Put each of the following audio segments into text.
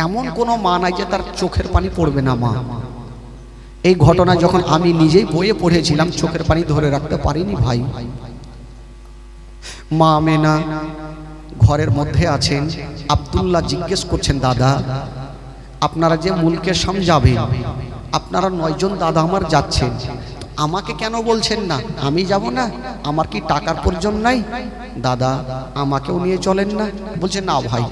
এমন কোনো মা নাই যে তার চোখের পানি পড়বে না মা। এই ঘটনা যখন আমি নিজেই বইয়ে পড়েছিলাম চোখের পানি ধরে রাখতে পারিনি ভাই। মা আমেনা ঘরের মধ্যে আছেন। আব্দুল্লাহ জিজ্ঞেস করছেন, দাদা আপনারা যে মুলকে শাম যাবেন, আপনারা 9 জন দাদা আমার যাচ্ছেন, আমাকে কেন বলছেন না? আমি যাব না? আমার কি টাকার প্রয়োজন নাই? দাদা আমাকেও নিয়ে চলেন না? বলছেন না ভাই,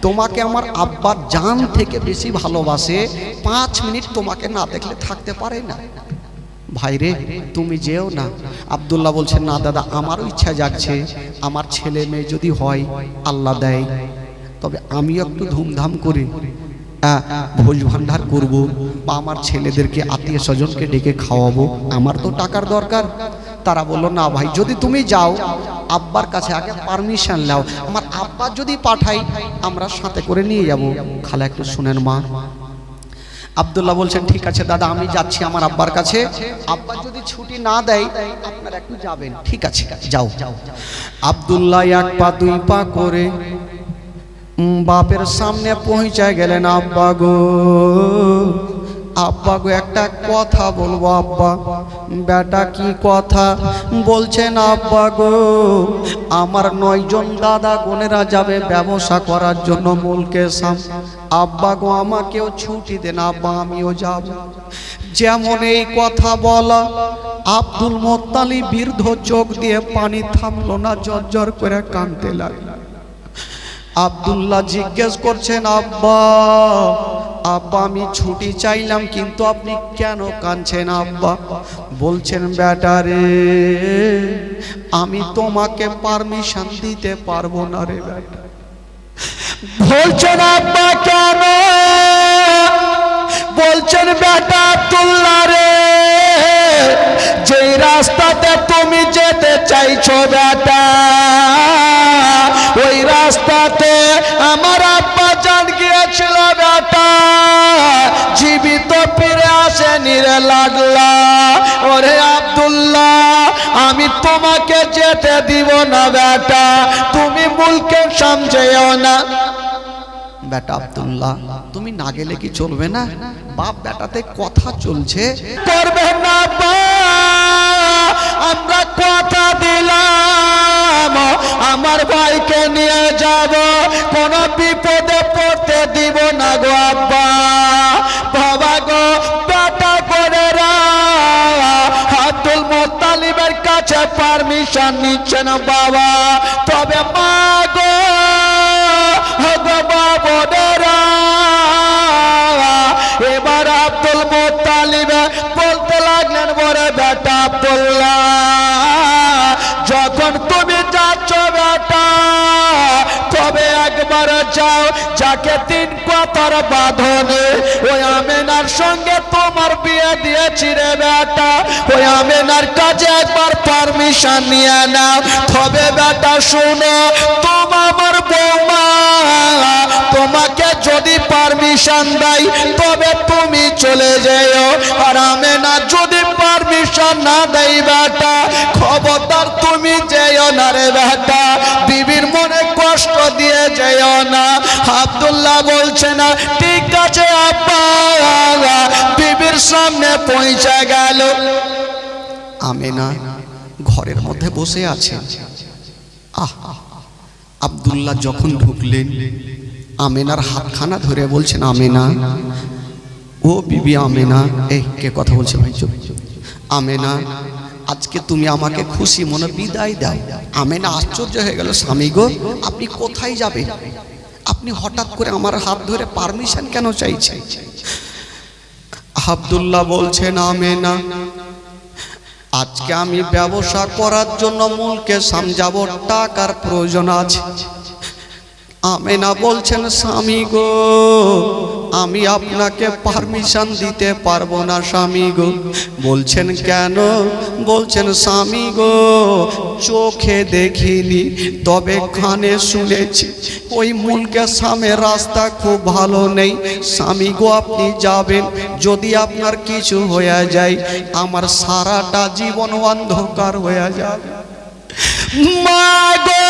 তোমাকে আমার আব্বা জান থেকে বেশি ভালোবাসে, 5 মিনিট তোমাকে না দেখলে থাকতে পারে না। ভাই রে তুমি যেও না। আব্দুল্লাহ বলছেন, না দাদা আমারও ইচ্ছা জাগছে, আমার ছেলে মেয়ে যদি হয় আল্লাহ দেয়, তবে আমিও একটু ধুমধাম করে ভোজ ভান্ডার করব, বা আমার ছেলেদেরকে আত্মীয় স্বজনকে ডেকে খাওয়াবো, আমার তো টাকার দরকার। তারা বললো, না ভাই যদি তুমি যাও আব্বার কাছে আগে পারমিশন নাও, আমার আব্বা যদি পাঠাই আমরা সাথে করে নিয়ে যাব। খালা একটু শুনেন মা। আব্দুল্লাহ বলছেন, ঠিক আছে দাদা আমি যাচ্ছি আমার আব্বার কাছে, আব্বা যদি ছুটি না দেয় আপনারা একটু যাবেন। ঠিক আছে যাও। আব্দুল্লাহ 1 পা 2 পা করে বাপের সামনে পৌঁছায় গেলেন। আব্বা গো, আব্বা গো একটা কথা বলবো আব্বা। বেটা কি কথা? বলছেন, আব্বা গো আমার 9 জন দাদা বোনেরা যাবে ব্যবসা করার জন্য মুলকে শাম। আব্বা গো আমাকেও ছুটি দেন আব্বা, আমিও যাব। যেমন এই কথা বলা, আব্দুল মোত্তালিব বৃদ্ধ চোখ দিয়ে পানি থামলো না, ঝরঝর করে কাঁদতে লাগলো। আব্দুল্লাহ জিজ্ঞেস করছেন, আব্বা আব্বা আমি ছুটি চাইলাম কিন্তু আপনি কেন কাঁদছেন আব্বা? বলছেন, বেটা রে আমি তোমাকে পারমিশন দিতে পারবো না রে বেটা। বলছেন, আব্বা কেন? বলছেন, বেটা আব্দুল্লাহ রে যেই রাস্তাতে তুমি যেতে চাইছো বেটা, ওই রাস্তাতে আমার আব্বা জান গিয়েছিল বেটা, জীবিত ফিরে আসেনি রে লাগলা। ওরে আব্দুল্লাহ আমি তোমাকে যেতে দিব না বেটা, তুমি মুলকে শাম যেও না। বেটা আব্দুল্লাহ তুমি না গেলে কি চলবে না? বাপ বেটাতে কথা চলছে, করবে না আমরা কথা দিলাম আমার ভাইকে নিয়ে যাব, কোন বিপদে পড়তে দিব না গো আব্বা। বাবা গো বেটা করে আব্দুল মোত্তালিবের কাছে পারমিশন নিচ্ছেন বাবা, তবে মা গো এবার আব্দুল মোত্তালিব বলতে লাগলেন, বলে বেটা আব্দুল্লাহ যখন তুমি যাচ্ছ বেটা তবে একবার যাও, যাকে 3 কথার বাঁধনে ওই আমেনার সঙ্গে তোমার বিয়ে দিয়েছি রে বেটা, ওই আমেনার কাছে একবার পারমিশন নিয়ে নাও। তবে বেটা শুনো, তোমার বৌমা তোমাকে যদি পারমিশন দেয় তবে তুমি চলে যেও, আর আমেনা যদি পারমিশন না দেয় বেটা খবরদার তুমি যেও না রে বেটা, বিবির মনে কষ্ট দিয়ে যেও না। আব্দুল্লাহ বলছে না, ঠিক আছে আব্বা। বিবির সামনে পৌঁছে গেল। আমেনা ঘরের মধ্যে বসে আছে। আব্দুল্লাহ যখন ঢুকলেন আমেনার হাতখানা ধরে বলছেন, আমেনা ও বিবি আমেনা। এই কে কথা বলছে ভাই? চুপ। আমেনা আজকে তুমি আমাকে খুশি মনে বিদায় দাও। আমেনা আশ্চর্য হয়ে গেল, স্বামী গো আপনি কোথায় যাবেন? আপনি হঠাৎ করে আমার হাত ধরে পারমিশন কেন চাইছেন? আব্দুল্লাহ বলছেন, আমেনা আজকে আমি ব্যবসা করার জন্য মুলকে শাম যাব, টাকার প্রয়োজন আছে। আমেনা বলছেন, স্বামী গো আমি আপনাকে পারমিশন দিতে পারবো না স্বামী গো। বলছেন কেন? বলছেন, স্বামী গো চোখে দেখিনি তবে কানে শুনেছি ওই মুলকে শামের রাস্তা খুব ভালো নেই। স্বামী গো আপনি যাবেন, যদি আপনার কিছু হয়ে যায় আমার সারাটা জীবন অন্ধকার হয়ে যাবে। মা গো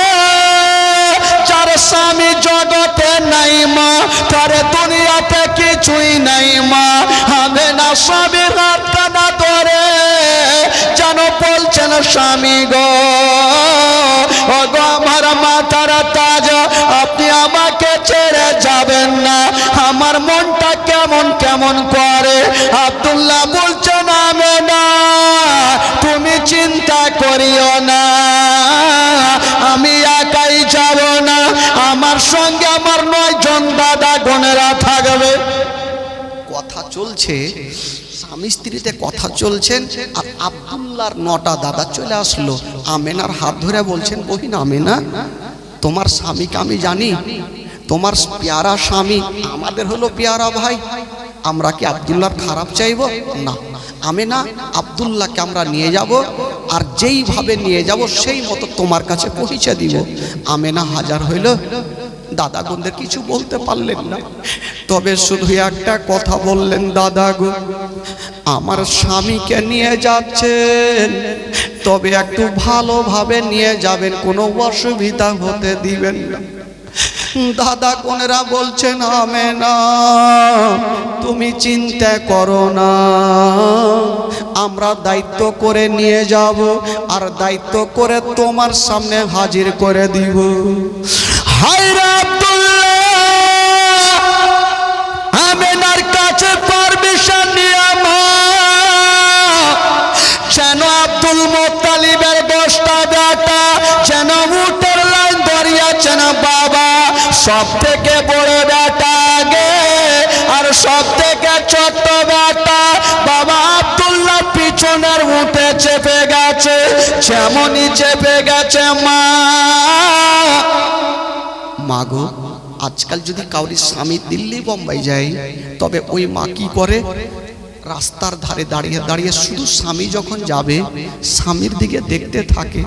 যার স্বামী জগতে নাই মা, তারে দুনিয়া দুনিয়াতে কিছুই নাই মা। আমেনা স্বামীর হাত কাটা ধরে যেন বলছেন স্বামী গো, ও গো আমার মাথার তাজ, আপনি আমাকে ছেড়ে যাবেন না, আমার মনটা কেমন কেমন করে। আব্দুল্লাহ বলছেন আমেনা তুমি চিন্তা করিও না, আমি একাই যাব না, আমার সঙ্গে আমার 9 জন দাদা বোনেরা থাকবে। কথা চলছে, স্বামী স্ত্রীতে কথা চলছেন, আর আব্দুল্লাহর 9টা দাদা চলে আসলো। আমেনার হাত ধরে বলছেন বহিন আমেনা, তোমার স্বামীকে আমি জানি, তোমার পেয়ারা স্বামী, আমাদের হলো পেয়ারা ভাই, আমরা কি আব্দুল্লাহর খারাপ চাইব না। আমেনা আব্দুল্লাহকে আমরা নিয়ে যাব, আর যেইভাবে নিয়ে যাব সেই মতো তোমার কাছে পৌঁছে দিব। আমেনা হাজার হইল, দাদা বোনদের কিছু বলতে পারলেন না, তবে শুধু একটা কথা বললেন, দাদা গো আমার স্বামীকে নিয়ে যাচ্ছেন, তবে একটু ভালোভাবে নিয়ে যাবেন, কোনো অসুবিধা হতে দিবেন না। দাদা কোনেরা বলছেন আমেনা তুমি চিন্তা করো না, আমরা দায়িত্ব করে নিয়ে যাব, আর দায়িত্ব করে তোমার সামনে হাজির করে দিব। হায়রে আব্দুল্লাহ আমেনার কাছে পারমিশন নিয়ে মা যেন আব্দুল মুত্তালিবের 10টা বেটা যেন উটের লাইন ধরিয়াছেন বাবা, সব থেকে বড় বেটা আগে আর সব থেকে ছোট বেটা বাবা আব্দুল্লাহ পিছনের উঠে চেপে গেছে, যেমনই চেপে গেছে মা। মাগো আজকাল যদি কাউরি স্বামী দিল্লি বোম্বাই যায়, তবে ওই মা কি করে, রাস্তার ধারে দাঁড়িয়ে দাঁড়িয়ে শুধু স্বামী যখন যাবে স্বামীর দিকে দেখতে থাকে,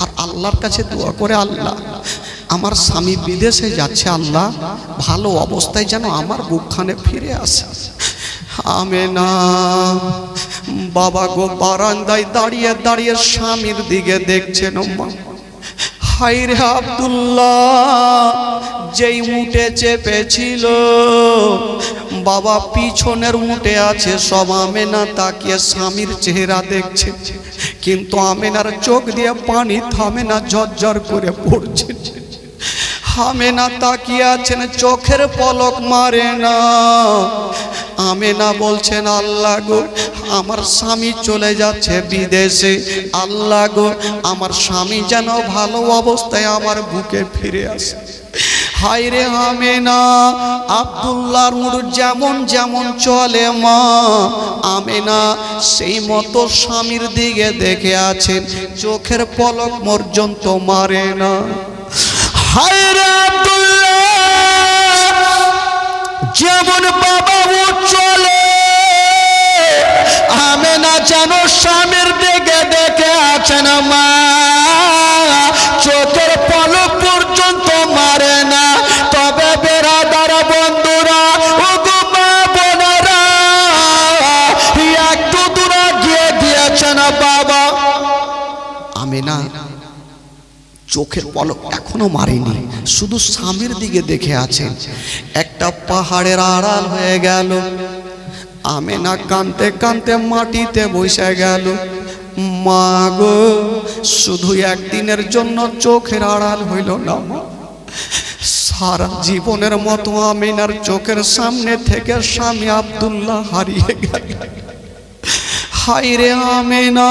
আর আল্লাহর কাছে দোয়া করে, আল্লাহ আমার স্বামী বিদেশে যাচ্ছে, আল্লাহ ভালো অবস্থায় যেন আমার বুকখানে ফিরে আসে। আমেনা বাবা গো বারান্দায় দাঁড়িয়ে দাঁড়িয়ে স্বামীর দিকে দেখছেন মা। হায়রে আব্দুল্লাহ যেই উঠে চেপেছিল বাবা পিছনের উঠে আছে সব। আমেনা তাকিয়ে স্বামীর চেহারা দেখছে, কিন্তু আমেনার চোখ দিয়ে পানি থামে না, ঝরঝর করে পড়ছে। আমেনা তাকিয়ে আছেন, চোখের পলক মারে না। আমেনা বলছেন আল্লাহ গো আমার স্বামী চলে যাচ্ছে বিদেশে, আল্লাহ গো আমার স্বামী যেন ভালো অবস্থায় আমার বুকে ফিরে আসে। হায়রে আমেনা আব্দুল্লাহর উট যেমন যেমন চলে মা, আমেনা সেই মতো স্বামীর দিকে দেখে আছেন, চোখের পলক পর্যন্ত মারে না। হায়রে আব্দুল্লাহ যেমন বাবা উট চলে, আমেনা যেন স্বামীর দিকে দেখে আছেন মা, চোখের পলক পর্যন্ত মারে না। তবে বেরাদার বন্ধুরা ও গো মা বোনেরা একটু দূরে গিয়ে দিয়েছেন বাবা। আমেনা চোখের পলক এখনো মারেনি, শুধু স্বামীর দিকে দেখে আছেন। একটা পাহাড়ের আড়াল হয়ে গেল, আমেনা কাঁদতে কাঁদতে মাটিতে বসে গেল। মা গো শুধু একদিনের জন্য চোখের আড়াল হইল না মা, সারা জীবনের মতো আমেনার চোখের সামনে থেকে স্বামী আব্দুল্লাহ হারিয়ে গেল। হায়রে আমেনা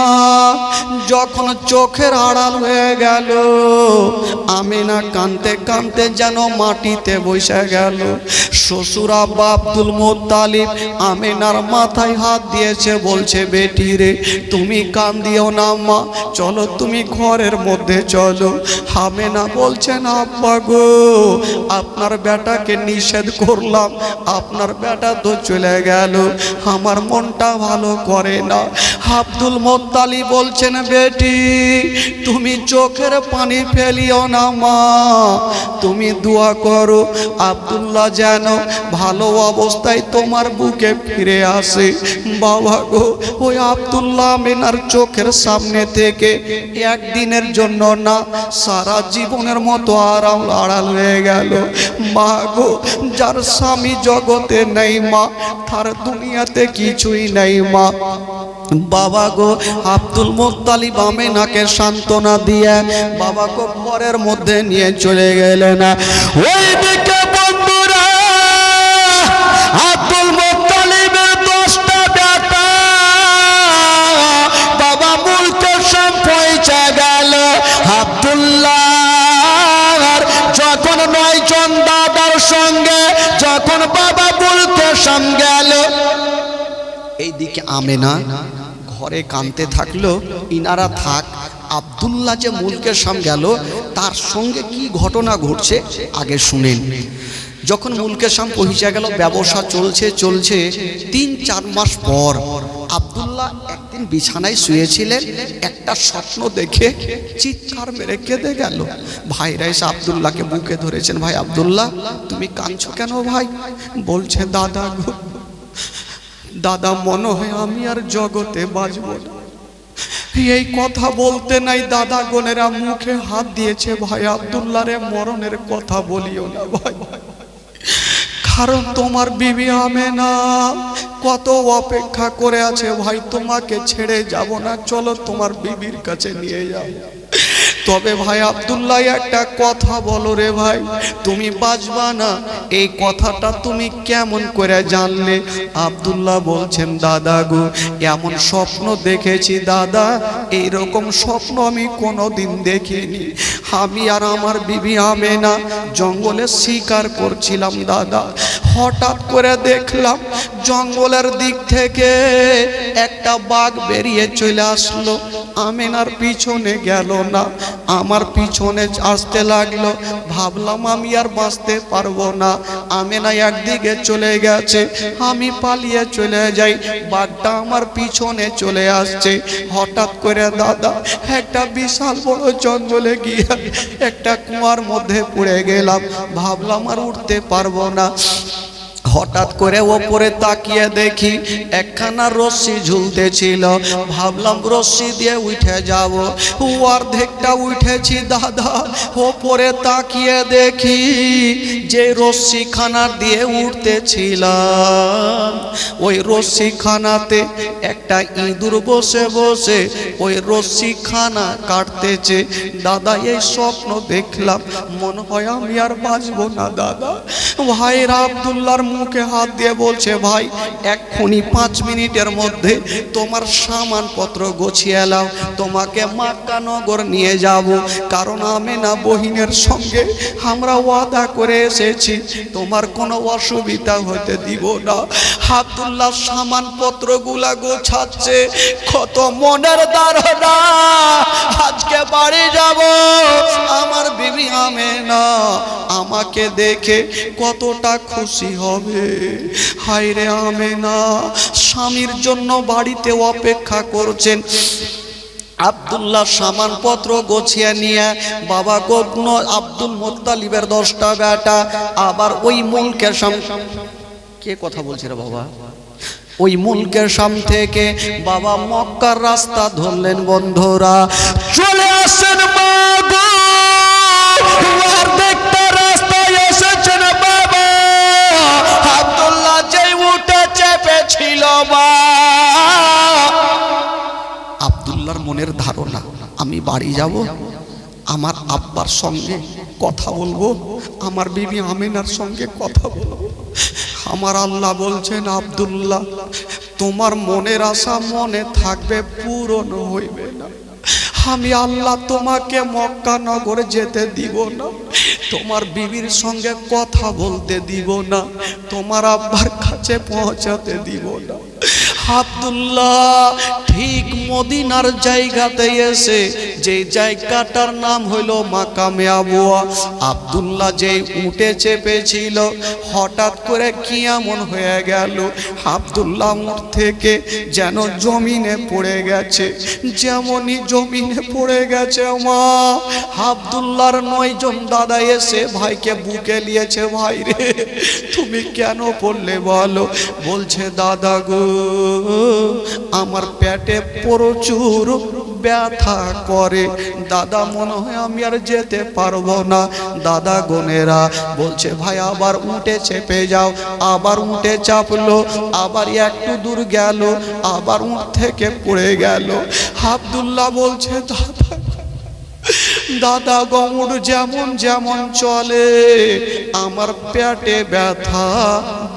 যখন চোখের আড়াল হয়ে গেল, আমেনা কাঁদতে কাঁদতে যেন মাটিতে বসে গেল। শ্বশুর আব্বা আব্দুল মুত্তালিব আমেনার মাথায় হাত দিয়েছে, বলছে বেটি রে তুমি কান্দিও না মা, চলো তুমি ঘরের মধ্যে চলো। আমেনা বলছেন আব্বা গো আপনার বেটাকে নিষেধ করলাম, আপনার বেটা তো চলে গেল, আমার মনটা ভালো করে না, আব্দুল মোত্তালিব বলছেন, বেটি তুমি চোখের পানি ফেলিও না মা, তুমি দোয়া করো আব্দুল্লাহ যেন ভালো অবস্থায় তোমার বুকে ফিরে আসে। বাবা গো, ওই আব্দুল্লাহ আমেনার চোখের সামনে থেকে একদিনের জন্য না, সারা জীবনের মতো আড়াল হয়ে গেল। মা গো, যার স্বামী জগতে নেই মা, তার দুনিয়াতে কিছুই নেই মা। বাবা গো, আব্দুল মোত্তালিব আমেনাকে সান্ত্বনা দিয়ে বাবা গো ঘরের মধ্যে নিয়ে চলে গেলেন। ওইদিকে বন্ধুরা, আব্দুল মোত্তালিবের 10টা বেটা বাবা মুলকে সব পৌঁছে গেল। আব্দুল্লাহ যখন 9 জন দাদার সঙ্গে যখন বাবা মুলকে সব গেল, এইদিকে আমেনা ঘরে কাঁদতে থাকলো। ইনারা থাক, আব্দুল্লাহ যে মুলকের সাম গেল তার সঙ্গে কি ঘটনা ঘটছে আগে শুনেন। যখন মুলকের সাম পৌঁছে গেল, ব্যবসা চলছে 3-4 মাস পর আব্দুল্লাহ একদিন বিছানায় শুয়েছিলেন, একটা স্বপ্ন দেখে চিৎকার মেরে কেঁদে গেল। ভাইরা এসে আব্দুল্লাহকে বুকে ধরেছেন, ভাই আব্দুল্লাহ তুমি কাঁদছো কেন ভাই? বলছে, দাদা গো, দাদা মনে হয় আমি আর জগতে বাঁচব না। এই কথা বলতে নাই দাদা গোনেরা মুখে হাত দিয়েছে, ভাই আব্দুল্লাহ রে মরণের কথা বলিও না ভাই, কারণ তোমার বিবি আমেনা কত অপেক্ষা করে আছে ভাই, তোমাকে ছেড়ে যাব না, চলো তোমার বিবির কাছে নিয়ে যাও। তবে ভাই আব্দুল্লাহ একটা কথা বলো রে ভাই, তুমি বাঁচবা না, এই কথাটা তুমি কেমন করে জানলে? আব্দুল্লাহ বলছেন, দাদা গো, এমন স্বপ্ন দেখেছি দাদা, এইরকম স্বপ্ন আমি কোনোদিন দেখিনি। আমি আর আমার বিবি আমেনা জঙ্গলে শিকার করছিলাম দাদা, হঠাৎ করে দেখলাম জঙ্গলের দিক থেকে একটা বাঘ বেরিয়ে চলে আসলো, আমেনার পিছনে গেল না, আমার পিছনে আসতে লাগলো। ভাবলাম আমি আর বাঁচতে পারবো না, আমেনা একদিকে চলে গেছে, আমি পালিয়ে চলে যাই, বাঘটা আমার পিছনে চলে আসছে। হঠাৎ করে দাদা একটা বিশাল বড় জঙ্গলে গিয়ে একটা কুয়ার মধ্যে পড়ে গেলাম, ভাবলাম আর উঠতে পারবো না। হঠাৎ করে ওপরে তাকিয়ে দেখি একখানা রশ্মি ঝুলতেছিল, ভাবলাম রশ্মি দিয়ে উঠে যাব, অর্ধেকটা উঠেছি দাদা, ওপরে তাকিয়ে দেখি যে রশ্মিখানা দিয়ে উঠতেছিলাম, ওই রশ্মিখানাতে একটা ইঁদুর বসে বসে ওই রশ্মিখানা কাটতেছে। দাদা এই স্বপ্ন দেখলাম, মনে হয় আমি আর বাঁচবো না দাদা। ভাইরা আব্দুল্লাহর মুখে হাত দিয়ে বলছে, ভাই এক্ষুনি 5 মিনিটের মধ্যে তোমার সামানপত্র গোছিয়ে নাও, তোমাকে মক্কা নগর নিয়ে যাব, কারণ আমেনা বহিনের সঙ্গে আমরা ওয়াদা করে এসেছি, তোমার কোনো অসুবিধা হতে দিব না। আব্দুল্লাহ সামানপত্রগুলা গোছাচ্ছে, কত মনের ধারণা আজকে বাড়ি যাব, আমার বিবি আমেনা আমাকে দেখে কতটা খুশি হবে। হায়রে আমেনা স্বামীর জন্য বাড়িতে অপেক্ষা করছেন। আব্দুল্লাহ সামানপত্র গোছিয়ে নিয়ে বাবা গোগ্ন আব্দুল মোত্তালিবের 10টা বেটা আবার ওই মুলকের সামনে, কে কথা বলছে রে বাবা, ওই মুলকের সামনে থেকে বাবা মক্কার রাস্তা ধরলেন। বন্ধুরা চলে আসেন, মা গো অর্ধেকটা রাস্তায় এসেছেন বাবা। আব্দুল্লাহ যেই উঠে চেপেছিল মা, আব্দুল্লাহর মনের ধারণা আমি বাড়ি যাব, আমার আব্বার সঙ্গে কথা বলবো, আমার বিবি আমেনার সঙ্গে কথা বলবো। আমার আল্লাহ বলছেন, আব্দুল্লাহ তোমার মনের আশা মনে থাকবে, পূরণ হইবে না। আমি আল্লাহ তোমাকে মক্কা নগরে যেতে দিব না, তোমার বিবির সঙ্গে কথা বলতে দিব না, তোমার আব্বার কাছে পৌঁছাতে দিব না। আব্দুল্লাহ ঠিক মদিনার জায়গাতে এসে যে জায়গাটার নাম হইল মাকামে আবুয়া, আব্দুল্লাহ যে উঠে চেপেছিল হঠাৎ করে কি এমন হয়ে গেল, আব্দুল্লাহ উঠ থেকে যেন জমিনে পড়ে গেছে। যেমনই জমিনে পড়ে গেছে মা, আব্দুল্লাহর 9 জন দাদা এসে ভাইকে বুকে নিয়েছে। ভাই রে তুমি কেন পড়লে বলো? বলছে দাদা গো আমার পেটে প্রচুর ব্যথা করে দাদা, মনে হয় আমি আর যেতে পারবো না। দাদা গোনেরা বলছে ভাই আবার উঠে চেপে যাও। আবার উঠে চাপলো, আবার একটু দূর গেল, আবার উঠ থেকে পড়ে গেল। আব্দুল্লাহ বলছে দাদা দাদা গৌড় যেমন যেমন চলে আমার পেটে ব্যথা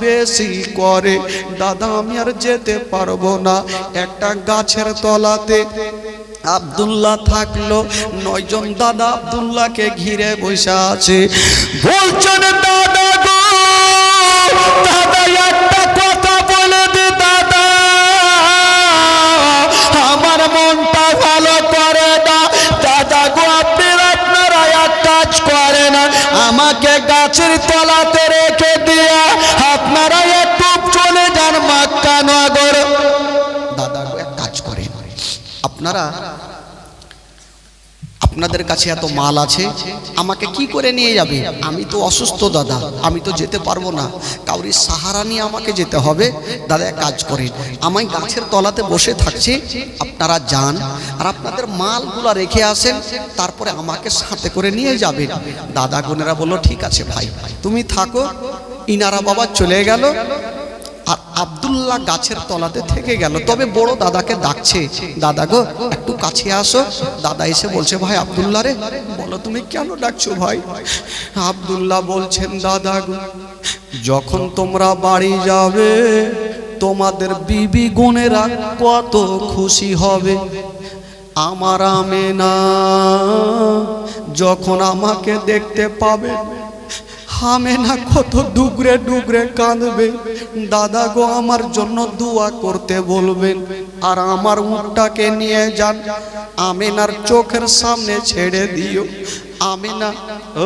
বেশি করে দাদা, আমি আর যেতে পারবো না। একটা গাছের তলাতে আব্দুল্লাহ থাকলো, 9 জন দাদা আব্দুল্লাহকে ঘিরে বসে আছে। বলছেন দাদা গো দাদা একটা কথা বলে দে দাদা, আমার মনটা ভালো করে না দাদা গো। আপনারা এক কাজ করে না, আমাকে গাছের তলাতে রেখে দিয়া আপনারা একটু চলে যান মক্কা নগর। দাদা গো এক কাজ করেন, আপনাদের কাছে এত মাল আছে, আমাকে কি করে নিয়ে যাবে? আমি তো অসুস্থ দাদা, আমি তো যেতে পারবো না, কাউরি সাহারা নিয়ে আমাকে যেতে হবে। দাদা এক কাজ করেন, আমায় গাছের তলাতে বসে থাকছি, আপনারা যান আর আপনাদের মালগুলো রেখে আসেন, তারপরে আমাকে সাথে করে নিয়ে যাবেন। দাদা বোনেরা বললো ঠিক আছে ভাই তুমি থাকো। ইনারা বাবা চলে গেল আর আব্দুল্লাহ গাছের তলাতে থেকে গেল। তবে বড় দাদাকে ডাকছে, দাদা গো একটু কাছে আসো। দাদা এসে বলছে ভাই আব্দুল্লাহ রে, বলো তুমি কেন ডাকছো ভাই? আব্দুল্লাহ বলছেন দাদা গো যখন তোমরা বাড়ি যাবে তোমাদের বিবি বোনেরা কত খুশি হবে। আমার আমেনা যখন আমাকে দেখতে পাবে আমেনা কত ডুগরে ডুগরে কাঁদবে। দাদা গো আমার জন্য দোয়া করতে বলবেন আর আমার উটটাকে নিয়ে যান, আমেনার চোখের সামনে ছেড়ে দিও। আমেনা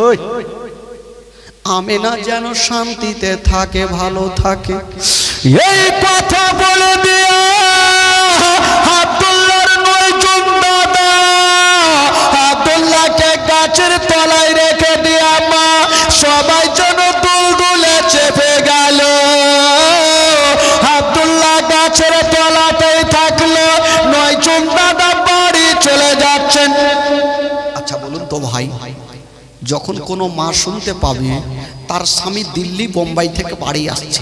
ওই আমেনা যেন শান্তিতে থাকে, ভালো থাকে। এই কথা বলে দিয়া আব্দুল্লাহর 9 জন দাদা আব্দুল্লাহকে গাছের তলায় রেখে দিয়া মা সবাই যেন দুলদুলে চেপে গেল। আব্দুল্লাহ গাছের তলাতেই থাকলো, 9 জন দাদা বাড়ি চলে যাচ্ছেন। আচ্ছা বলুন তো ভাই, যখন কোনো মা শুনতে পাবে তার স্বামী দিল্লি বোম্বাই থেকে বাড়ি আসছে,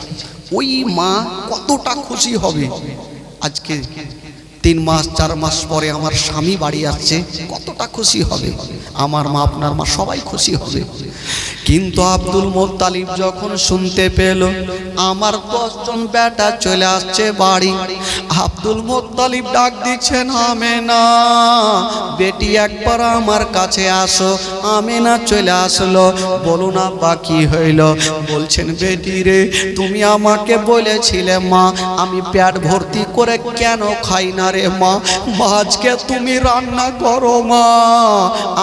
ওই মা কতটা খুশি হবে? আজকে 3 মাস 4 মাস পরে আমার স্বামী বাড়ি আসছে, কতটা খুশি হবে? আমার মা আপনার মা সবাই খুশি হবে। কিন্তু আব্দুল মুত্তালিব যখন শুনতে পেল আমার 10 জন বেটা চলে আসছে বাড়ি, আব্দুল মুত্তালিব ডাক দিচ্ছেন আমেনা বেটি একবার আমার কাছে আসো। আমেনা চলে আসলো। বলুন আব্বা কি হইল? বলছেন বেটি রে তুমি আমাকে বলেছিলে মা আমি পেট ভর্তি করে কেন খাই না রে মা, আজকে তুমি রান্না করো মা,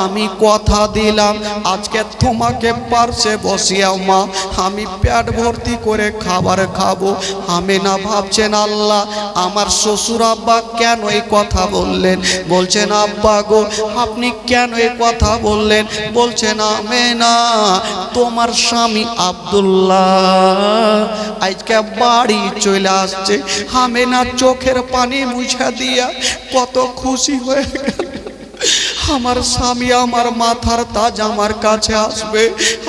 আমি কথা দিলাম আজকে তোমাকে পারছে বসিয়াও মা, আমি পেট ভর্তি করে খাবার খাবো। আমেনা ভাবছেন আল্লাহ আমার শ্বশুর আব্বা কেন এই কথা বললেন? বলছেন আব্বা গো আপনি কেন এই কথা বললেন? বলছেন আমেনা তোমার স্বামী আব্দুল্লাহ আজকে বাড়ি চলে আসছে। আমেনা চোখের পানি মুছে দিয়া কত খুশি হয়ে গেল, আমার স্বামী আমার মাথার তাজ আমার কাছে আসবে,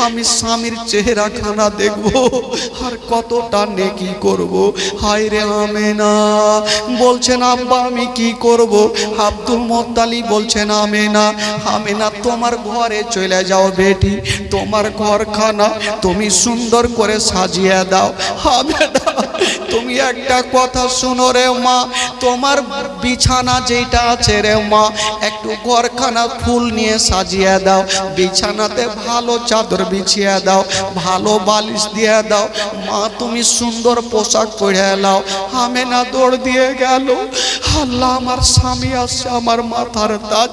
আমি স্বামীর চেহারা খানা দেখবো আর কতটা নেকি করব। হায় রে আমেনা বলছেন আব্বা আমি কি করব? আব্দুল মুত্তালিব বলছেন আমেনা আমেনা তোমার ঘরে চলে যাও বেটি, তোমার ঘরখানা তুমি সুন্দর করে সাজিয়ে দাও। আমেনা তুমি একটা কথা শুনো রে মা, তোমার বিছানা যেটা আছে রে মা একটু ঘরখানা ফুল নিয়ে সাজিয়ে দাও, বিছানাতে ভালো চাদর বিছিয়ে দাও, ভালো বালিশ দিয়ে দাও। মা তুমি সুন্দর পোশাক পরে নাও। আমেনা দৌড় দিয়ে গেল, আল্লাহ আমার স্বামী আসছে, আমার মাথার তাজ।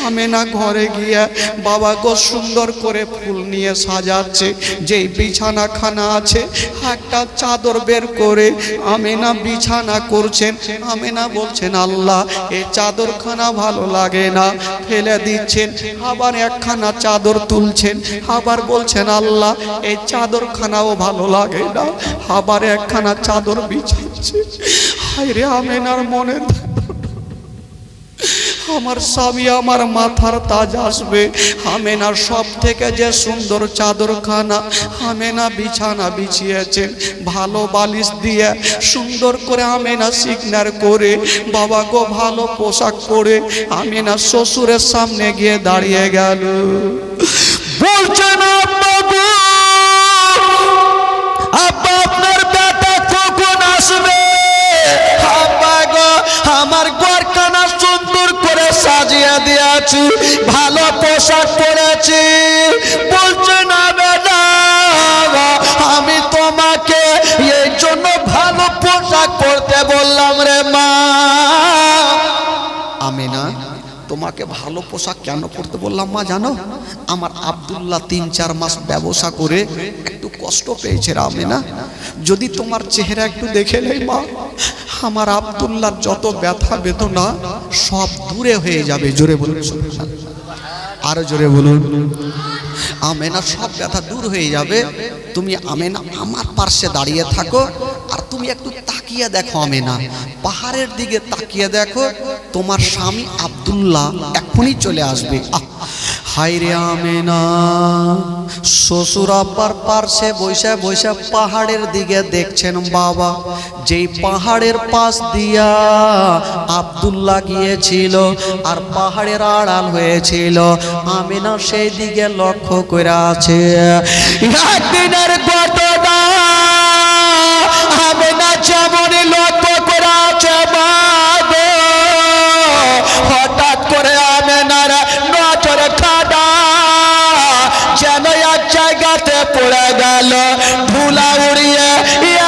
আমেনা ঘরে গিয়ে বাবা গো সুন্দর করে ফুল নিয়ে সাজাচ্ছে। যেই বিছানাখানা আছে একটা চাদর বের করে আমেনা বিছানা করছেন। আমেনা বলছেন আল্লাহ এই চাদরখানা ভালো লাগে না, ফেলে দিচ্ছেন। আবার একখানা চাদর তুলছেন, আবার বলছেন আল্লাহ এই চাদরখানাও ভালো লাগে না, আবার একখানা চাদর বিছাচ্ছে। হায় রে আমেনার মনের আমার স্বামী আমার মাথার তাজ আসবে। আমেনার সব থেকে যে সুন্দর চাদরখানা আমেনা বিছানা বিছিয়েছেন, ভালো বালিশ দিয়ে সুন্দর করে আমেনা সিগনার করে বাবা গো ভালো পোশাক পরে আমেনা শ্বশুরের সামনে গিয়ে দাঁড়িয়ে গেল। বলছেন আব্বা গো, আব্বা আপনার বেটা কখন আসবে? আব্বা গো আমার ঘরখানা সুন্দর করে সাজিয়ে দিয়েছি, ভালো পোশাক পরেছি। বলছে না বেটা আমি তোমাকে এই জন্য ভালো পোশাক পরতে বললাম রে মা। আমেনা তোমাকে ভালো পোশাক কেন পরতে বললাম মা জানো? আমার আব্দুল্লাহ ৩-৪ মাস ব্যবসা করে একটু কষ্ট পেয়েছে রে আমেনা। যদি তোমার চেহারা একটু দেখে নেই মা, আমার আব্দুল্লাহর যত ব্যথা বেদনা সব দূরে হয়ে যাবে। জোরে বলুন, আরো জোরে বলুন। আমেনা সব ব্যথা দূর হয়ে যাবে। তুমি আমেনা আমার পাশে দাঁড়িয়ে থাকো, আর তুমি একটু তাকিয়ে দেখো আমেনা, পাহাড়ের দিকে তাকিয়ে দেখো, তোমার স্বামী আব্দুল্লাহ এখনই চলে আসবে। হায় রে আমেনা শ্বশুর আব্বার পাশে বসে বসে পাহাড়ের দিকে দেখছেন বাবা। যেই পাহাড়ের পাশ দিয়া আব্দুল্লাহ গিয়েছিল আর পাহাড়ের আড়াল হয়েছিল, আমেনা সেই দিকে লক্ষ্য করে আছে। একদিনের ঘটনা আমেনা যেমন লক্ষ্য করে আছে বাবা, হঠাৎ করে আমেনার নজর খাড়া যেন এক জায়গাতে পড়ে গেল। ধুলা উড়িয়ে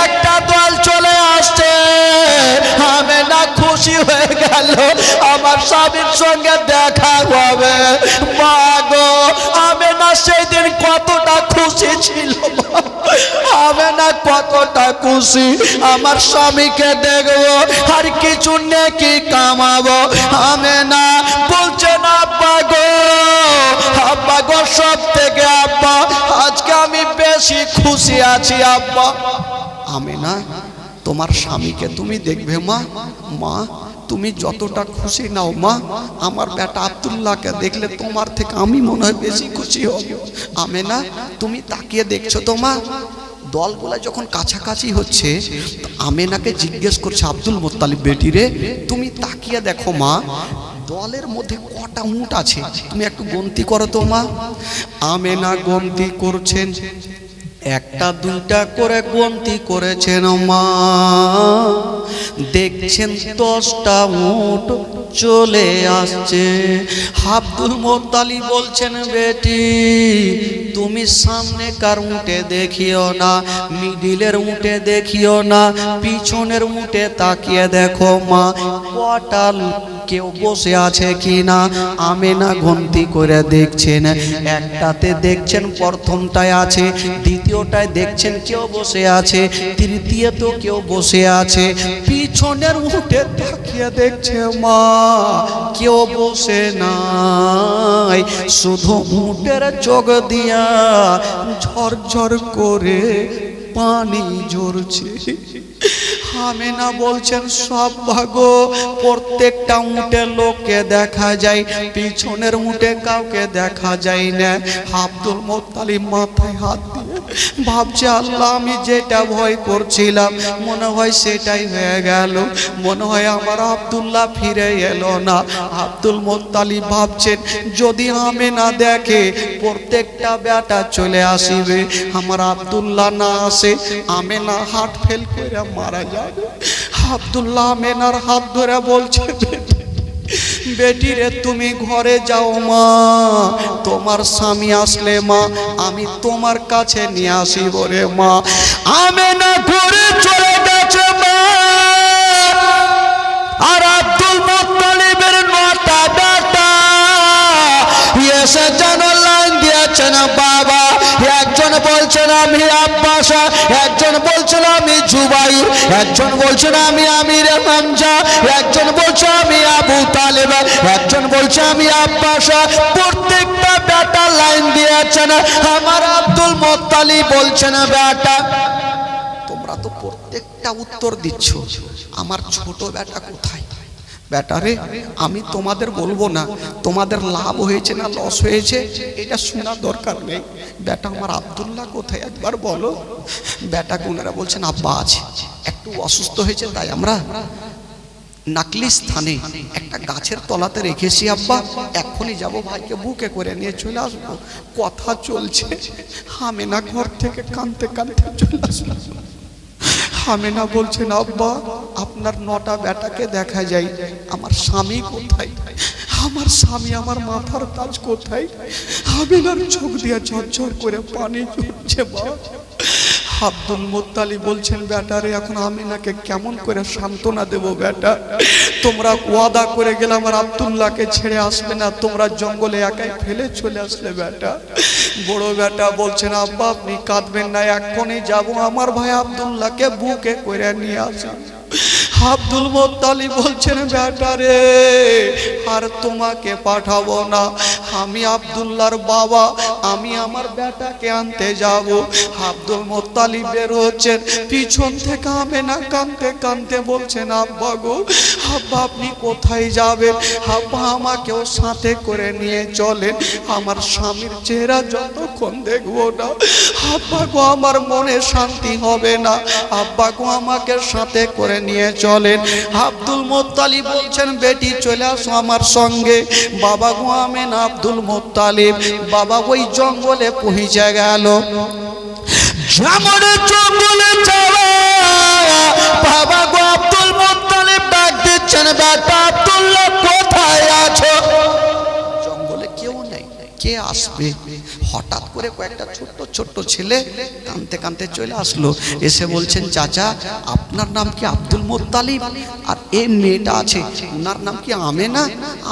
একটা দল চলে আসছে। আমেনা খুশি হয়ে গেল, আমার স্বামীর সঙ্গে দেখা হবে। মা গো আমেনা সেই দিন কতটা খুশি ছিল, আমেনা কতটা খুশি, আমার স্বামীকে দেখবো আর কিছু নেকি কামাবো। আমেনা বলছে না আব্বা গো, আব্বা গো সব থেকে আব্বা আজকে আমি বেশি খুশি আছি আব্বা। আমেনা তোমার স্বামীকে তুমি দেখবে মা, মা তুমি যতটা খুশি নাও মা, আমার বেটা আব্দুল্লাহকে দেখলে তোমার থেকে আমি মনে হয় বেশি খুশি হব। আমেনা তুমি তাকিয়ে দেখছো তো মা, দলগুলা যখন কাছাকাছি হচ্ছে আমেনাকে জিজ্ঞেস করছে আব্দুল মুত্তালিব বেটি রে তুমি তাকিয়ে দেখো মা, দলের মধ্যে কটা উট আছে তুমি একটু গণতি করো তো মা। আমেনা গণতি করছেন, একটা দুইটা করে গণতি করেছেন মা, দেখছেন 10টা উট চলে আসছে। আব্দুল মুত্তালিব বলছেন বেটি তুমি সামনে কার উঠে দেখিও না, মিডিলের উঠে দেখিও না, পিছনের উঠে তাকিয়ে দেখো মা কটা কেউ বসে আছে কিনা। আমেনা গণতি করে দেখছেন, একটাতে দেখছেন প্রথমটায় আছে, দ্বিতীয়টায় দেখছেন কেউ বসে আছে, তৃতীয়ত কেউ বসে আছে, পিছনের উঠে তাকিয়ে দেখছে মা কেউ বসে নাই, শুধু উটের চোখ দিয়া ঝরঝর করে পানি ঝরছে। আমেনা বলছেন সব ভাগো প্রত্যেকটা উটের লোককে দেখা যায়, পিছনের উটে কাউকে দেখা যায় না। আব্দুল মুত্তালিব মাথায় হাত দিয়ে ভাবছে আল্লাহ আমি যেটা ভয় করছিলাম মনে হয় সেটাই হয়ে গেল, মনে হয় আমার আব্দুল্লাহ ফিরে এলো না। আব্দুল মুত্তালিব ভাবছেন যদি আমেনা দেখে প্রত্যেকটা বেটা চলে আসিবে, আমার আব্দুল্লাহ না আসে আমেনা হার্ট ফেল করে মারা যাবে। আব্দুল্লাহ আমেনার হাত ধরে বলছে, বেটি রে তুমি ঘরে যাও মা, তোমার স্বামী আসলে মা আমি তোমার কাছে নিয়ে আসিব রে মা। আমেনা ঘরে চলে গেছে মা। আর আব্দুল মুত্তালিবের 9টা বেটা এসে যেন লাইন দিয়েছেন বাবা। একজন বলছেন আমি আব্বাস, একজন বলছেন আমি জুবাইর, একজন বলছেন আমি আমির হামজা, একজন বলছে আমি আবু তালেব, একজন বলছে আমি আব্বাস। প্রত্যেকটা বেটা লাইন দিয়েছেন। আমার আব্দুল মুত্তালিব বলছেন বেটা তোমরা তো প্রত্যেকটা উত্তর দিচ্ছ, আমার ছোট বেটা কোথায়? বেটারে আমি তোমাদের বলবো না তোমাদের লাভ হয়েছে না লস হয়েছে, এটা শোনার দরকার নেই। বেটা আমার আব্দুল্লাহ কোথায় একবার বলো। বেটা কোনারা বলছেন আব্বা আছে, একটু অসুস্থ হয়েছে তাই আমরা নাকলি স্থানে একটা গাছের তলাতে রেখেছি আব্বা, এখনই যাব ভাইকে বুকে করে নিয়ে চলে আসবো। কথা চলছে, আমেনা ঘর থেকে কাঁদতে কাঁদতে চলে আসলো। আমেনা বলছেন আব্বা আপনার 9টা বেটাকে দেখা যায়, আমার স্বামী কোথায়? আমার স্বামী আমার মাথার তাজ কোথায়? আমেনার চোখ দিয়ে ঝরঝর করে পানি ঝরছে মা। আব্দুল মুত্তালিব বলছেন বেটারে এখন আমিনাকে কেমন করে সান্ত্বনা দেব বেটা? তোমরা ওয়াদা করে গেলে আমার আব্দুল্লাহকে ছেড়ে আসবে না, তোমরা জঙ্গলে একাই ফেলে চলে আসলে বেটা। বড় বেটা বলছেন আব্বা আপনি কাঁদবেন না, এখনই যাব আমার ভাই আব্দুল্লাহকে বুকে করে নিয়ে আসি। আব্দুল মুত্তালিব বলছেন বেটারে আর তোমাকে পাঠাবো না, আমি আব্দুল্লাহর বাবা, আমি আমার বেটাকে আনতে যাব। আব্দুল মুত্তালিব বের হচ্ছেন, পিছন থেকে আমেনা কাঁদতে কাঁদতে বলছেন আব্বা গো আব্বা আপনি কোথায় যাবেন? আব্বা আমাকেও সাথে করে নিয়ে চলেন, আমার স্বামীর চেহারা যতক্ষণ দেখবো না আব্বা গো আমার মনে শান্তি হবে না, আব্বা গো আমাকে সাথে করে নিয়ে চলেন। আব্দুল মুত্তালিব বলছেন বেটি চলে আসো আমার সঙ্গে। বাবা গো আমেনা আব্দুল মুত্তালিব বাবা ওই জঙ্গলে পৌঁছে গেল। জঙ্গলে যাওয়া বাবা গো আব্দুল মুত্তালিব ডাক দিচ্ছেন বেটা আব্দুল্লাহ কোথায় আছো? জঙ্গলে কেউ নেই, কে আসবে? হঠাৎ করে কয়েকটা ছোট্ট ছোট্ট ছেলে কাঁদতে কাঁদতে চলে আসলো, এসে বলছেন চাচা আপনার নাম কি আব্দুল মুত্তালিব? আর এই মেয়েটা আছে ওনার নাম কি আমেনা?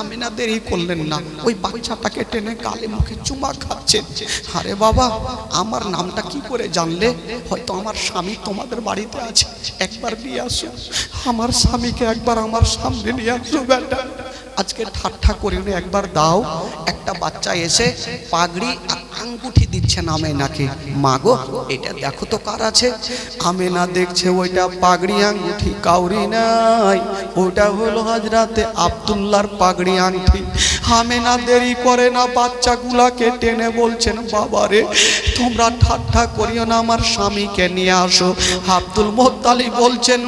আমেনা দেরি করলেন না, ওই বাচ্চাটাকে টেনে গালে মুখে চুমা খাচ্ছেন। আরে বাবা আমার নামটা কি করে জানলে? হয়তো আমার স্বামী তোমাদের বাড়িতে আছে, একবার নিয়ে আসো আমার স্বামীকে, একবার আমার সামনে নিয়ে আসো বেটা। আজকে ঠাট্টা করে একবার দাও। একটা বাচ্চা এসে পাগড়ি আর আঙ্গুঠি দিচ্ছেন আমেনাকে। মা গো এটা দেখো তো কার আছে? আমেনা দেখছে ওইটা পাগড়ি আঙ্গুঠি কাউরি নাই, ওটা হলো হযরতে আব্দুল্লাহর পাগড়ি আংটি। আমেনা দেরি করে না, বাচ্চাগুলাকে টেনে বলছেন বাবারে তোমরা ঠাট্টা করিও না, আমার স্বামীকে নিয়ে আসো। আব্দুল মুত্তালিব বলছেন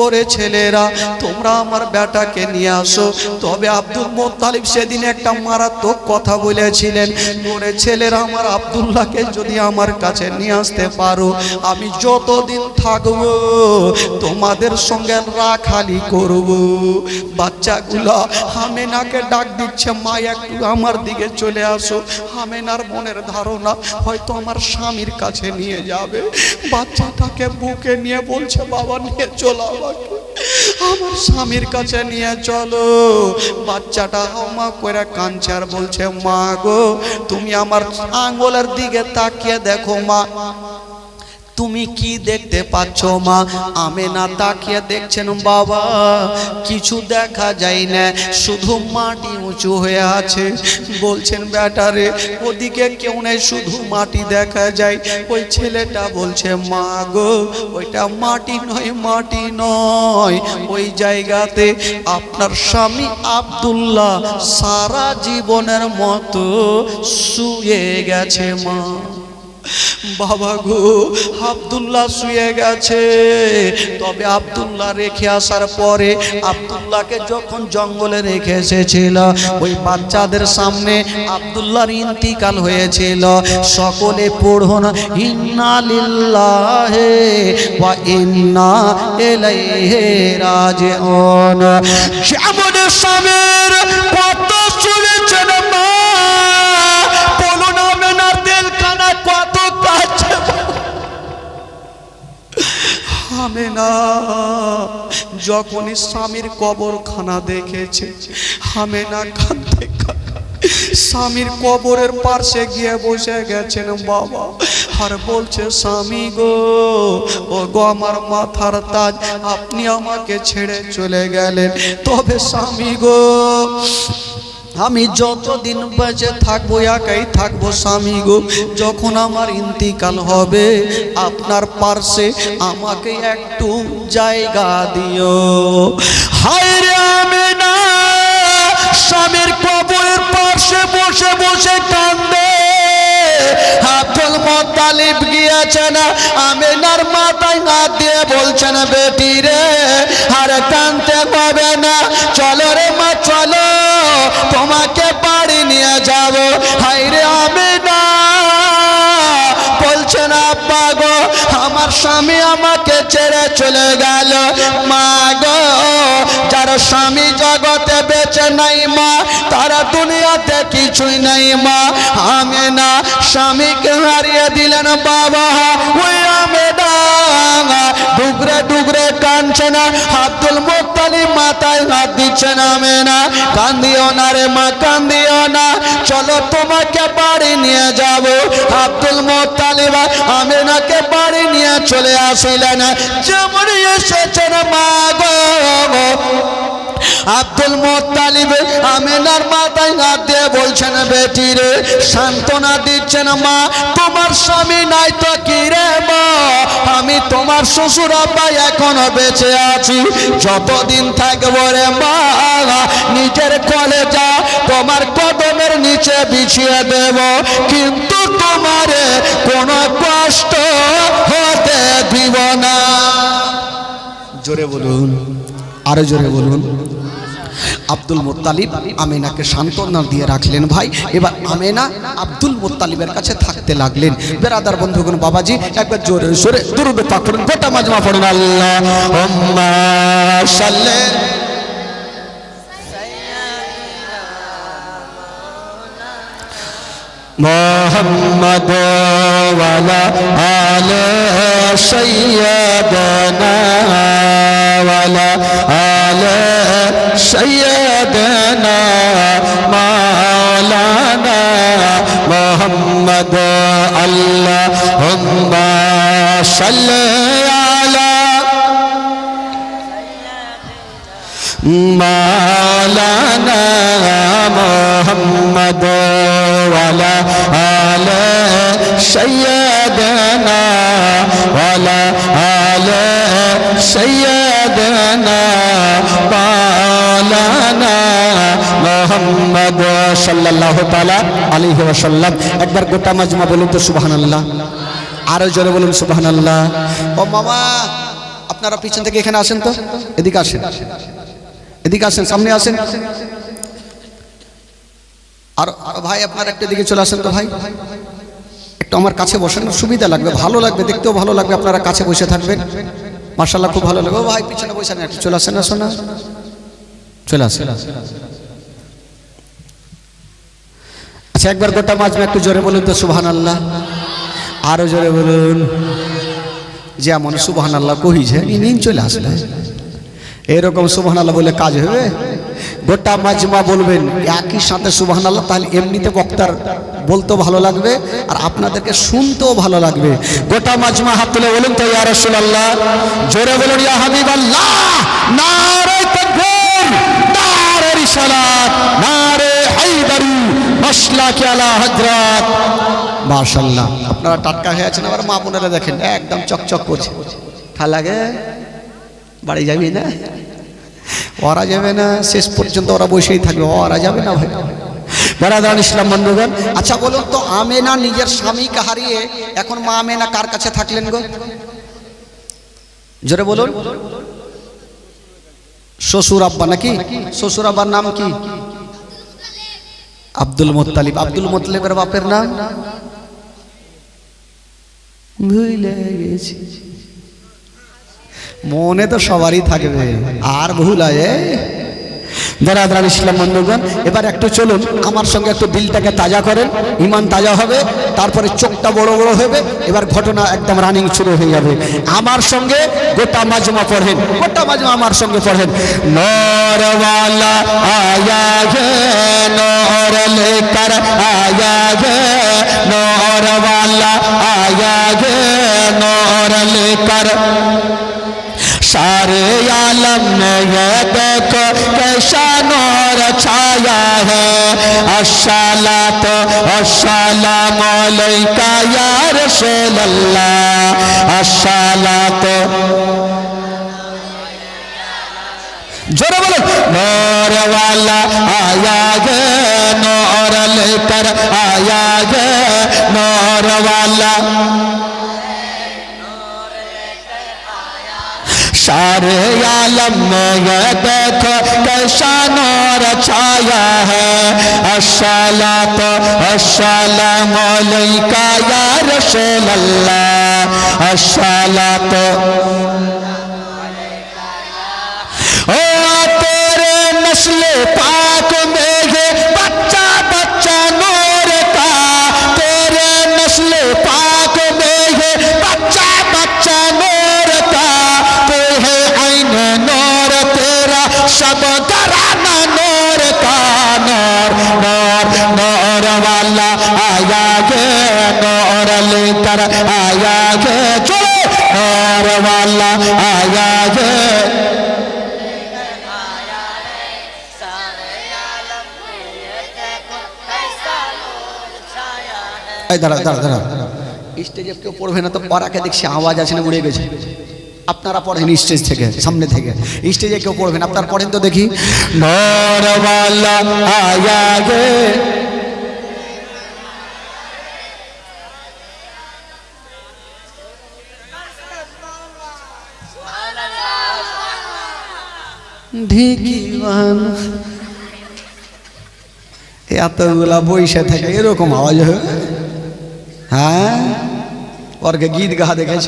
ওরে ছেলেরা তোমরা আমার বেটাকে নিয়ে আসো। তবে আব্দুল মুত্তালিব সেদিন একটা মারাত্মক কথা বলেছিলেন, ওরে ছেলেরা আমার আব্দুল্লাহকে যদি আমার কাছে নিয়ে আসতে পারো আমি যতদিন থাকবো তোমাদের সঙ্গে রাখালি করব। বাচ্চাগুলা আমেনাকে ডাক দিচ্ছে মা একটু আমার দিকে চলে আসো। আমেনার মনের ধারণা হয়তো আমার স্বামীর কাছে নিয়ে যাবে। বাচ্চাটাকে বুকে নিয়ে বলছে বাবা নিয়ে চলো আমাকে, আমার স্বামীর কাছে নিয়ে চলো। বাচ্চাটা হাওমা করে কাঁদছে আর বলছে মা গো তুমি আমার আঙ্গুলের দিকে তাকিয়ে দেখো মা, তুমি কি দেখতে পাচ্ছ মা? আমেনা তাকিয়ে দেখছেন বাবা কিছু দেখা যায় না, শুধু মাটি উঁচু হয়ে আছে। বলছেন বেটারে ওদিকে কেউ নেই, শুধু মাটি দেখা যায়। ওই ছেলেটা বলছে মা গো ওইটা মাটি নয়, মাটি নয়, ওই জায়গাতে আপনার স্বামী আব্দুল্লাহ সারা জীবনের মতো শুয়ে গেছে মা। বাবা গো, আব্দুল্লাহ শুয়ে গেছে। তবে আব্দুল্লাহ রেখে আসার পরে আব্দুল্লাহকে যখন জঙ্গলে রেখে এসেছিল, ওই বাচ্চাদের সামনে আব্দুল্লাহর ইন্তিকাল হয়েছিল। সকলে পড়ুন ইন্না লিল্লাহি ওয়া ইন্না ইলাইহি রাজিউন। যেমন স্বামীর কত শুনেছেন মা, বলুন আমেনার দিলখানা কত কাছে। আমেনা যখনই স্বামীর কবরখানা দেখেছে, আমেনা কাঁদতে স্বামীর কবরের পাশে গিয়ে বসে গেছেন বাবা, আর বলছে স্বামী গো, ও গো আমার মাথার তাজ, আপনি আমাকে ছেড়ে চলে গেলেন। তবে স্বামী গো, আমি যতদিন বেঁচে থাকবো একাই থাকবো স্বামী গো। যখন আমার ইন্তিকাল হবে, আপনার পার্শ্বে আমাকে একটু জায়গা দিও। হায় রে আমেনা, স্বামীর কবরের পাশে বসে বসে কান্দে। আব্দুল মুত্তালিব গিয়েছেন আমেনার মাথায় হাত দিয়ে বলছেন, বেটি রে আর কাঁদতে হবে না, চলো রে মা চলো, তোমাকে বাড়ি নিয়ে যাব। হায় রে আমেনা বলছেন, আব্বা গো, আমার স্বামী আমাকে ছেড়ে চলে গেল। মা গো, যার স্বামী জগতে বেঁচে নাই মা, তারা দুনিয়াতে কিছুই নাই মা। আমেনা স্বামীকে হারিয়ে দিলেন বাবা। ওই আমেনা ডুগরে ডুগরে কাঁদছেন। আব্দুল মুত্তালিব মাথায় হাত দিচ্ছেন, আমেনা কান্দিও না রে মা, কান্দিও না, চলো তোমাকে বাড়ি নিয়ে যাব। আব্দুল মুত্তালিব আমেনাকে বাড়ি নিয়ে চলে আসিলেন। যেমন এসেছেন মা গো, আব্দুল মুত্তালিব আমেনার মাথায় হাত দিয়ে বলছেন, বেটি রে, সান্ত্বনা দিচ্ছেন মা, তোমার স্বামী নাই তো কি রে মা, আমি তোমার শ্বশুর আব্বা এখনো বেঁচে আছি। যতদিন থাকবো রে মা, নিজের কলেজা তোমার কদমের নিচে বিছিয়ে দেব, কিন্তু তোমারে কোনো কষ্ট হতে দিব না। জোরে বলুন, আরো জোরে বলুন। আব্দুল মুত্তালিব আমেনাকে সান্ত্বনা দিয়ে রাখলেন ভাই। এবার আমেনা আব্দুল মুত্তালিবের কাছে থাকতে লাগলেন। বেরাদার বন্ধুগণ, বাবাজি একবার জোরে জোরে দুরূদ পাক পড়ুন, গোটা মাজমা পড়ুন, আল্লাহুম্মা সাল্লি মুহাম্মাদ ওয়া আলা আলি সাইয়্যিদানা ওয়া আলা আলি সাইয়্যিদানা মাওলানা মুহাম্মাদ। আল্লাহুম্মা সাল্লি আলা মাওলানা মুহাম্মাদ ওয়া আলা আলি সাইয়্যিদানা ওয়া আলা আলি সাইয়্যিদানা মাওলানা মুহাম্মদ সাল্লাল্লাহু তাআলা আলাইহি ওয়াসাল্লাম। একবার গোটা মাজমা বলুন তো সুবহানাল্লাহ, আরো জোরে বলুন সুবহানাল্লাহ। ও মামা, আপনারা পিছন থেকে এখানে আসেন তো, এদিকে আসেন, এদিকে আসেন, সামনে আসেন। আর ভাই আপনারা একটু এদিকে চলে আসেন তো ভাই, একটু আমার কাছে বসেন, সুবিধা লাগবে, ভালো লাগবে, দেখতেও ভালো লাগবে। আপনারা কাছে বসে থাকবেন, মাশাআল্লাহ খুব ভালো লাগবে। ও ভাই পিছনে বসে না, একটু চলে আসেন না, শোনা চলে আসেন। আচ্ছা একবার গোটা মাজমা একটু জোরে বলুন তো সুবহানাল্লাহ, আরো জোরে বলুন। যেমন সুবহানাল্লাহ কহিছে ইনি চলে আসলে, এরকম সুবহানাল্লাহ বলে কাজ হবে? গোটা মাজমা বলবেন একই সাথে সুবহানাল্লাহ, তাহলে এমনিতে বক্তার বলতেও ভালো লাগবে আর আপনাদেরকে শুনতেও ভালো লাগবে। গোটা মাজমা হাত তুলে বলুন তো ইয়া রাসূলুল্লাহ, জোরে বলুন ইয়া হাবিবাল্লাহ, নারে তাকবীর, নারে রিসালাত, নারে হায়দারি, মাশলাকি আলা হযরত। মাশাআল্লাহ, আপনারা টাটকা হয়ে আছেন। আবার মা বোনেরা দেখেন একদম চকচক করছে। ভাল লাগে? বাড়ি যাবি না? ওরা যাবে না, শেষ পর্যন্ত ওরা বসেই থাকবে, ওরা যাবে না ভাই। দাঁড়ান ইসলাম বন্ধুগণ, আচ্ছা বলুন তো, আমেনা নিজের স্বামীকে হারিয়ে এখন মা আমেনা কার কাছে থাকলেন গো? জোরে বলুন। শ্বশুর আব্বা নাকি? শ্বশুর আব্বার নাম কি? Abdul Muttalib. আব্দুল মুত্তালিবের বাপের নাম ভুলে গেছি, মনে তো সবারই থাকবে, আর ভুল হয়। দাঁড়ান ইসলাম বন্ধুগণ, এবার একটু চলুন আমার সঙ্গে একটু দিলটাকে তাজা করেন, ইমান তাজা হবে, তারপরে চোখটা বড় বড় হবে, এবার ঘটনা একদম রানিং শুরু হয়ে যাবে। আমার সঙ্গে গোটা মাজমা পড়েন, গোটা মাজমা আমার সঙ্গে পড়েন। নরওয়ালা আয়া হে, নর লেকর আয়া হে, নরওয়ালা আয়া হে, নর লেকর। सारे आलम में ये देखो कैसा नूर छाया है। अस्सलात अस्सलाम अलैका या रसूल अल्लाह, अस्सलात जोर बोलो। नूर वाला आया गे, नूर लेकर आया गे, नूर वाला सारे आलम में ये देखो कैसा नूर छाया है। अस्सलात अस्सलाम अलैका या रसूल अल्लाह, अस्सलात ओ तेरे नस्ल पाक में ये बच्चा बच्चा नूर का, तेरे नस्ल पाक में ये बच्चा बच्चा नूर का, तू है ऐन नूर तेरा सब घराना नूर का। नूर नूर नूर वाला आया गे, नूर लेकर आया गे, चलो नूर वाला आया गे। দাঁড়া দাঁড়া দাঁড়া, স্টেজে কেউ পড়বে না তো, পড়াকে দেখছি আওয়াজ আছে না, উড়ে গেছে। আপনারা পড়েন স্টেজ থেকে, সামনে থেকে, স্টেজে কেউ পড়বেন, আপনারা পড়েন তো দেখি। নরওয়ালা আয়া গে, ঢিকিবান এতগুলা বইসে থাকে এরকম আওয়াজ হবে? হ্যাঁ, ওরকে গীত গা দেখেছ?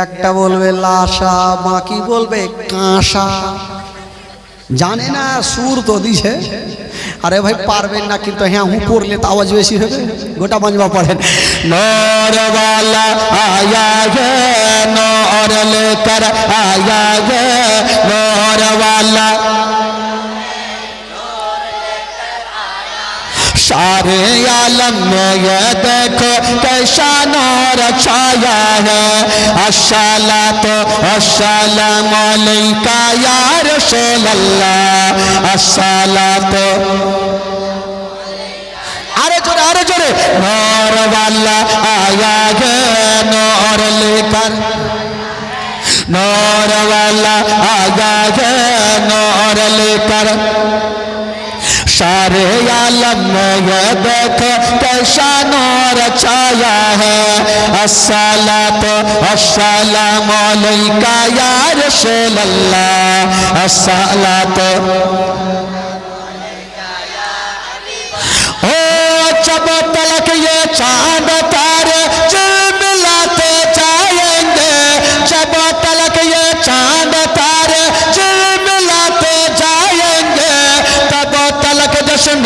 একটা বলবে লাশা, বাকি বলবে কাঁসা, জানে না সুর তো দিছে। আরে ভাই পারবেন না, কিন্তু হ্যাঁ হু করলে তো আওয়াজ বেশি হবে। গোটা মাজমা পড়েন। নরওয়ালা আয়া গে, নর লেকর আয়া গে, নরওয়ালা सारे आलम में ये देखो कैसा नूर छाया है। अस्सलात अस्सलाम अलैका या रसूल अल्लाह, अस्सलात अरे जोरे नूर वाला आया गे, नूर लेकर, नूर वाला आया गे, नूर लेकर। सारे आलम में ये देखो कैसा नूर छाया है। अस्सलात अस्सलाम अलैका या रसूल अल्लाह, अस्सलात ओ जब तलक ये चांद तारे झिलमिलाते जाएंगे, जब तलक ये चांद तारे झिलमिलाते जाएंगे, तब तलक जश्न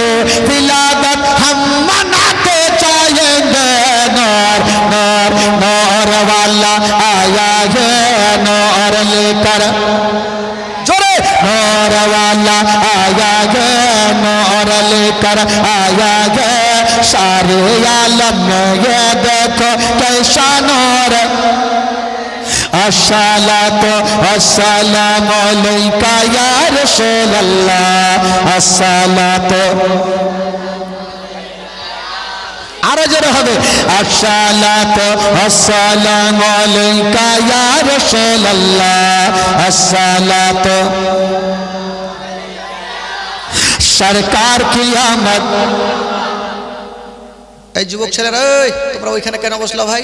विलादत हम मनाते जाएंगे। नूर नूर नूर वाला आया है, नूर लेकर, जोरे नूर वाला आया है, नूर लेकर आया है। सारे आलम में ये देखो कैसा नूर। अस्सलात अस्सलाम अलैका या रसूल अल्लाह, अस्सलात আরো জোরে হবে। अस्सलात अस्सलाम अलैका या रसूल अल्लाह, अस्सलात সরকার কি আমদ। এই যুবক ছেলেরা, এই তোমরা ওইখানে কেন বসলা ভাই?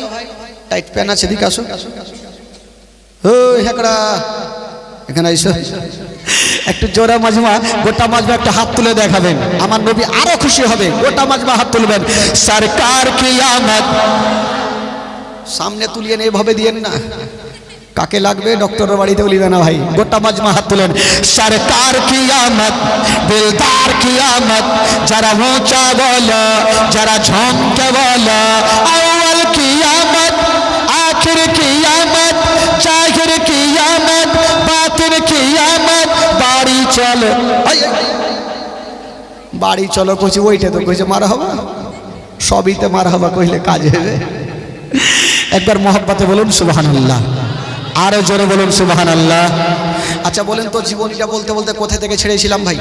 টাইট প্যান আছে, দিকে আসো। ওই হেকড়া এখানে এসো, একটু জোরে মাজমা, গোটা মাজমা একটা হাত তুলে দেখাবেন, আমার নবী আরো খুশি হবে। গোটা মাজমা হাত তুলবেন, সরকার কি আমদ। সামনে তুলিয়ে এভাবে দিয়েন না, কাকে লাগবে ডক্টরের বাড়িতে বলিবে না ভাই। গোটা মাজমা হাত তুলেন, সরকার কি আমদ, দিলদার কি আমদ। যারা উঁচা বলো, যারা ঝমকে বলো, আউয়াল কি আমদ, আখির কি আমদ, জাহির কি আমদ, বাতিন কি আমদ। বাড়ি চলো, বাড়ি চলো কইছে, ওইটা তো কইছে মার হবা, সবইতে মার হবা কইলে কাজ হবে। একবার মহব্বতে বলুন সুবহানাল্লাহ, আরো জোরে বলুন সুবহানাল্লাহ। আচ্ছা বলেন তো, জীবনীটা বলতে বলতে কোথা থেকে ছেড়েছিলাম ভাই?